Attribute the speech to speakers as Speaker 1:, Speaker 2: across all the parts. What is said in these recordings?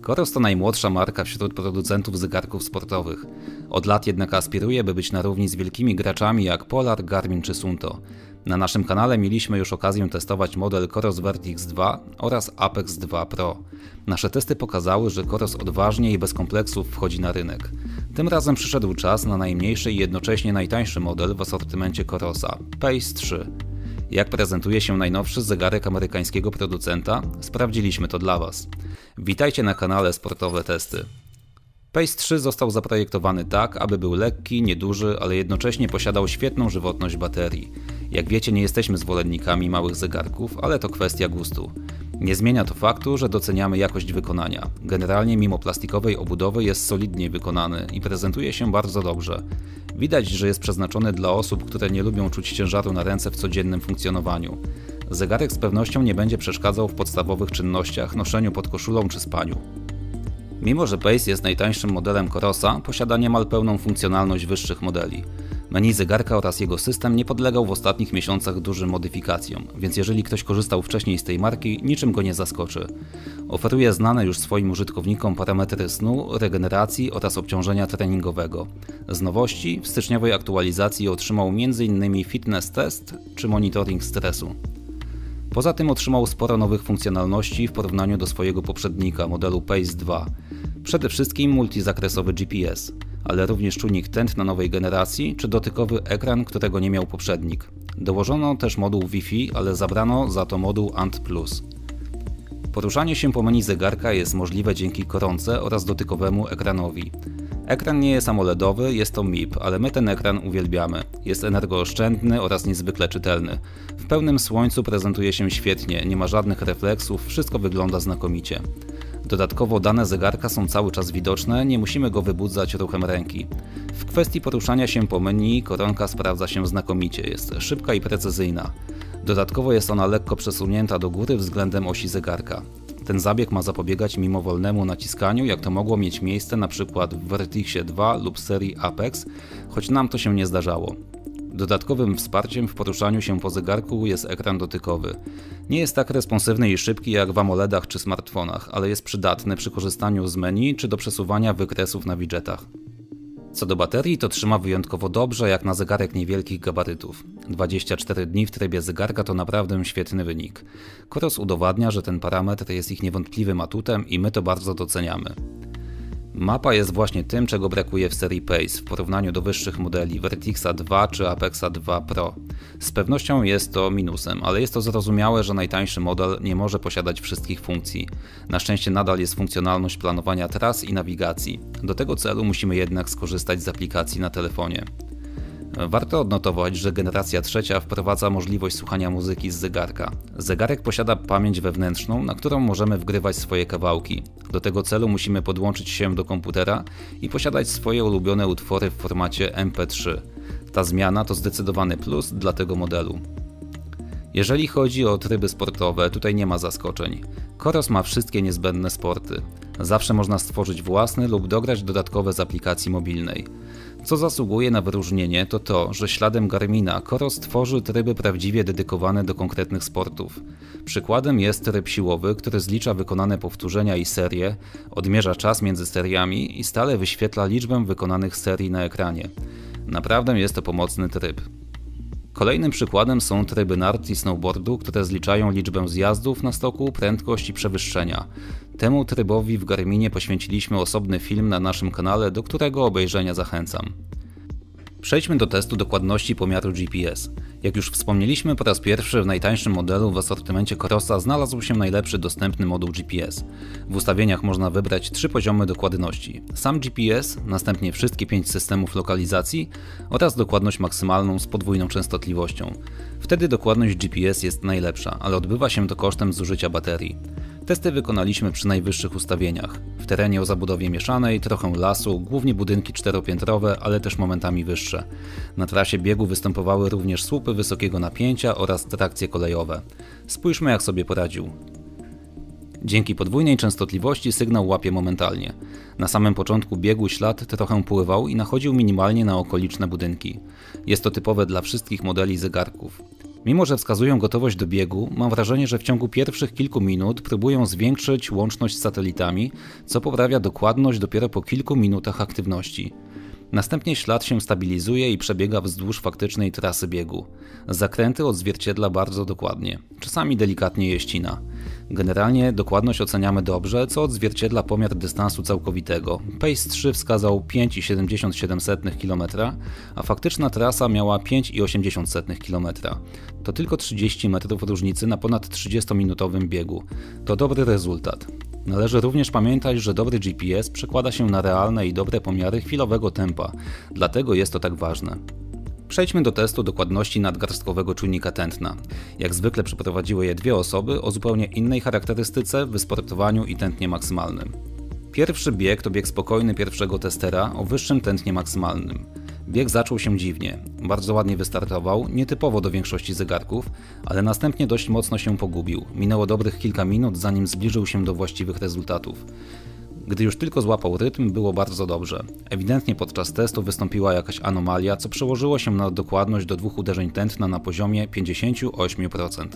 Speaker 1: Coros to najmłodsza marka wśród producentów zegarków sportowych. Od lat jednak aspiruje, by być na równi z wielkimi graczami jak Polar, Garmin czy Suunto. Na naszym kanale mieliśmy już okazję testować model Coros Vertix 2 oraz Apex 2 Pro. Nasze testy pokazały, że Coros odważnie i bez kompleksów wchodzi na rynek. Tym razem przyszedł czas na najmniejszy i jednocześnie najtańszy model w asortymencie Corosa – Pace 3. Jak prezentuje się najnowszy zegarek amerykańskiego producenta? Sprawdziliśmy to dla Was. Witajcie na kanale Sportowe Testy. Pace 3 został zaprojektowany tak, aby był lekki, nieduży, ale jednocześnie posiadał świetną żywotność baterii. Jak wiecie, nie jesteśmy zwolennikami małych zegarków, ale to kwestia gustu. Nie zmienia to faktu, że doceniamy jakość wykonania. Generalnie mimo plastikowej obudowy jest solidnie wykonany i prezentuje się bardzo dobrze. Widać, że jest przeznaczony dla osób, które nie lubią czuć ciężaru na ręce w codziennym funkcjonowaniu. Zegarek z pewnością nie będzie przeszkadzał w podstawowych czynnościach, noszeniu pod koszulą czy spaniu. Mimo że Pace jest najtańszym modelem Corosa, posiada niemal pełną funkcjonalność wyższych modeli. Menu zegarka oraz jego system nie podlegał w ostatnich miesiącach dużym modyfikacjom, więc jeżeli ktoś korzystał wcześniej z tej marki, niczym go nie zaskoczy. Oferuje znane już swoim użytkownikom parametry snu, regeneracji oraz obciążenia treningowego. Z nowości w styczniowej aktualizacji otrzymał m.in. fitness test czy monitoring stresu. Poza tym otrzymał sporo nowych funkcjonalności w porównaniu do swojego poprzednika, modelu Pace 2. Przede wszystkim multizakresowy GPS, ale również czujnik tętna nowej generacji czy dotykowy ekran, którego nie miał poprzednik. Dołożono też moduł Wi-Fi, ale zabrano za to moduł ANT+. Poruszanie się po menu zegarka jest możliwe dzięki koronce oraz dotykowemu ekranowi. Ekran nie jest AMOLEDowy, jest to MIP, ale my ten ekran uwielbiamy. Jest energooszczędny oraz niezwykle czytelny. W pełnym słońcu prezentuje się świetnie, nie ma żadnych refleksów, wszystko wygląda znakomicie. Dodatkowo dane zegarka są cały czas widoczne, nie musimy go wybudzać ruchem ręki. W kwestii poruszania się po menu koronka sprawdza się znakomicie, jest szybka i precyzyjna. Dodatkowo jest ona lekko przesunięta do góry względem osi zegarka. Ten zabieg ma zapobiegać mimowolnemu naciskaniu, jak to mogło mieć miejsce np. w Vertixie 2 lub serii Apex, choć nam to się nie zdarzało. Dodatkowym wsparciem w poruszaniu się po zegarku jest ekran dotykowy. Nie jest tak responsywny i szybki jak w AMOLEDach czy smartfonach, ale jest przydatny przy korzystaniu z menu czy do przesuwania wykresów na widgetach. Co do baterii, to trzyma wyjątkowo dobrze jak na zegarek niewielkich gabarytów. 24 dni w trybie zegarka to naprawdę świetny wynik. Coros udowadnia, że ten parametr jest ich niewątpliwym atutem i my to bardzo doceniamy. Mapa jest właśnie tym, czego brakuje w serii Pace w porównaniu do wyższych modeli Vertixa 2 czy Apexa 2 Pro. Z pewnością jest to minusem, ale jest to zrozumiałe, że najtańszy model nie może posiadać wszystkich funkcji. Na szczęście nadal jest funkcjonalność planowania tras i nawigacji. Do tego celu musimy jednak skorzystać z aplikacji na telefonie. Warto odnotować, że generacja trzecia wprowadza możliwość słuchania muzyki z zegarka. Zegarek posiada pamięć wewnętrzną, na którą możemy wgrywać swoje kawałki. Do tego celu musimy podłączyć się do komputera i posiadać swoje ulubione utwory w formacie MP3. Ta zmiana to zdecydowany plus dla tego modelu. Jeżeli chodzi o tryby sportowe, tutaj nie ma zaskoczeń. Coros ma wszystkie niezbędne sporty. Zawsze można stworzyć własny lub dograć dodatkowe z aplikacji mobilnej. Co zasługuje na wyróżnienie, to to, że śladem Garmina Coros tworzy tryby prawdziwie dedykowane do konkretnych sportów. Przykładem jest tryb siłowy, który zlicza wykonane powtórzenia i serie, odmierza czas między seriami i stale wyświetla liczbę wykonanych serii na ekranie. Naprawdę jest to pomocny tryb. Kolejnym przykładem są tryby nart i snowboardu, które zliczają liczbę zjazdów na stoku, prędkość i przewyższenia. Temu trybowi w Garminie poświęciliśmy osobny film na naszym kanale, do którego obejrzenia zachęcam. Przejdźmy do testu dokładności pomiaru GPS. Jak już wspomnieliśmy, po raz pierwszy w najtańszym modelu w asortymencie Corosa znalazł się najlepszy dostępny moduł GPS. W ustawieniach można wybrać 3 poziomy dokładności. Sam GPS, następnie wszystkie 5 systemów lokalizacji oraz dokładność maksymalną z podwójną częstotliwością. Wtedy dokładność GPS jest najlepsza, ale odbywa się to kosztem zużycia baterii. Testy wykonaliśmy przy najwyższych ustawieniach. W terenie o zabudowie mieszanej, trochę lasu, głównie budynki czteropiętrowe, ale też momentami wyższe. Na trasie biegu występowały również słupy wysokiego napięcia oraz trakcje kolejowe. Spójrzmy, jak sobie poradził. Dzięki podwójnej częstotliwości sygnał łapie momentalnie. Na samym początku biegu ślad trochę pływał i nachodził minimalnie na okoliczne budynki. Jest to typowe dla wszystkich modeli zegarków. Mimo że wskazują gotowość do biegu, mam wrażenie, że w ciągu pierwszych kilku minut próbują zwiększyć łączność z satelitami, co poprawia dokładność dopiero po kilku minutach aktywności. Następnie ślad się stabilizuje i przebiega wzdłuż faktycznej trasy biegu. Zakręty odzwierciedla bardzo dokładnie, czasami delikatnie je ścina. Generalnie dokładność oceniamy dobrze, co odzwierciedla pomiar dystansu całkowitego. Pace 3 wskazał 5,77 km, a faktyczna trasa miała 5,80 km. To tylko 30 metrów różnicy na ponad 30-minutowym biegu. To dobry rezultat. Należy również pamiętać, że dobry GPS przekłada się na realne i dobre pomiary chwilowego tempa, dlatego jest to tak ważne. Przejdźmy do testu dokładności nadgarstkowego czujnika tętna. Jak zwykle przeprowadziły je dwie osoby o zupełnie innej charakterystyce, wysportowaniu i tętnie maksymalnym. Pierwszy bieg to bieg spokojny pierwszego testera o wyższym tętnie maksymalnym. Bieg zaczął się dziwnie. Bardzo ładnie wystartował, nietypowo do większości zegarków, ale następnie dość mocno się pogubił. Minęło dobrych kilka minut, zanim zbliżył się do właściwych rezultatów. Gdy już tylko złapał rytm, było bardzo dobrze. Ewidentnie podczas testu wystąpiła jakaś anomalia, co przełożyło się na dokładność do 2 uderzeń tętna na poziomie 58%.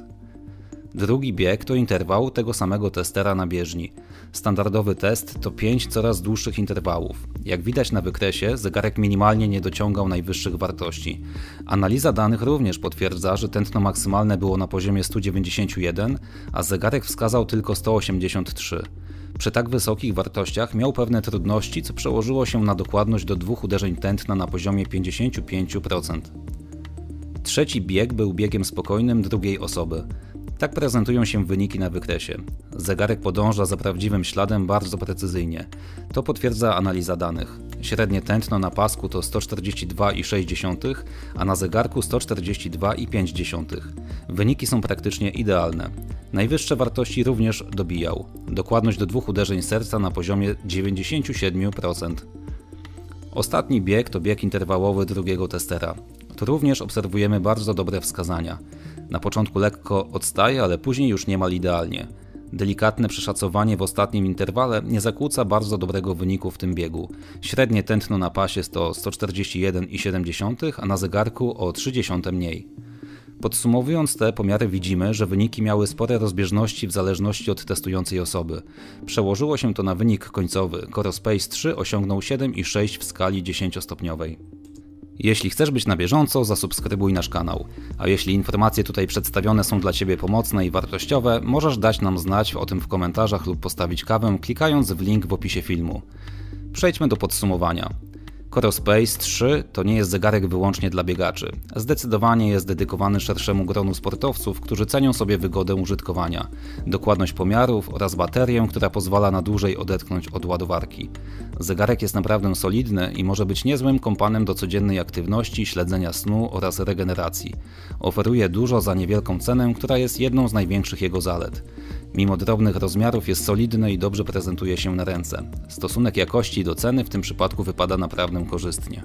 Speaker 1: Drugi bieg to interwał tego samego testera na bieżni. Standardowy test to 5 coraz dłuższych interwałów. Jak widać na wykresie, zegarek minimalnie nie dociągał najwyższych wartości. Analiza danych również potwierdza, że tętno maksymalne było na poziomie 191, a zegarek wskazał tylko 183. Przy tak wysokich wartościach miał pewne trudności, co przełożyło się na dokładność do 2 uderzeń tętna na poziomie 55%. Trzeci bieg był biegiem spokojnym drugiej osoby. Tak prezentują się wyniki na wykresie. Zegarek podąża za prawdziwym śladem bardzo precyzyjnie. To potwierdza analiza danych. Średnie tętno na pasku to 142,6, a na zegarku 142,5. Wyniki są praktycznie idealne. Najwyższe wartości również dobijał. Dokładność do 2 uderzeń serca na poziomie 97%. Ostatni bieg to bieg interwałowy drugiego testera. Tu również obserwujemy bardzo dobre wskazania. Na początku lekko odstaje, ale później już niemal idealnie. Delikatne przeszacowanie w ostatnim interwale nie zakłóca bardzo dobrego wyniku w tym biegu. Średnie tętno na pasie to 141,7, a na zegarku o 0,3 mniej. Podsumowując te pomiary widzimy, że wyniki miały spore rozbieżności w zależności od testującej osoby. Przełożyło się to na wynik końcowy. Coros Pace 3 osiągnął 7,6 w skali 10-stopniowej. Jeśli chcesz być na bieżąco, zasubskrybuj nasz kanał. A jeśli informacje tutaj przedstawione są dla Ciebie pomocne i wartościowe, możesz dać nam znać o tym w komentarzach lub postawić kawę, klikając w link w opisie filmu. Przejdźmy do podsumowania. Coros Pace 3 to nie jest zegarek wyłącznie dla biegaczy. Zdecydowanie jest dedykowany szerszemu gronu sportowców, którzy cenią sobie wygodę użytkowania, dokładność pomiarów oraz baterię, która pozwala na dłużej odetchnąć od ładowarki. Zegarek jest naprawdę solidny i może być niezłym kompanem do codziennej aktywności, śledzenia snu oraz regeneracji. Oferuje dużo za niewielką cenę, która jest jedną z największych jego zalet. Mimo drobnych rozmiarów jest solidny i dobrze prezentuje się na ręce. Stosunek jakości do ceny w tym przypadku wypada naprawdę korzystnie.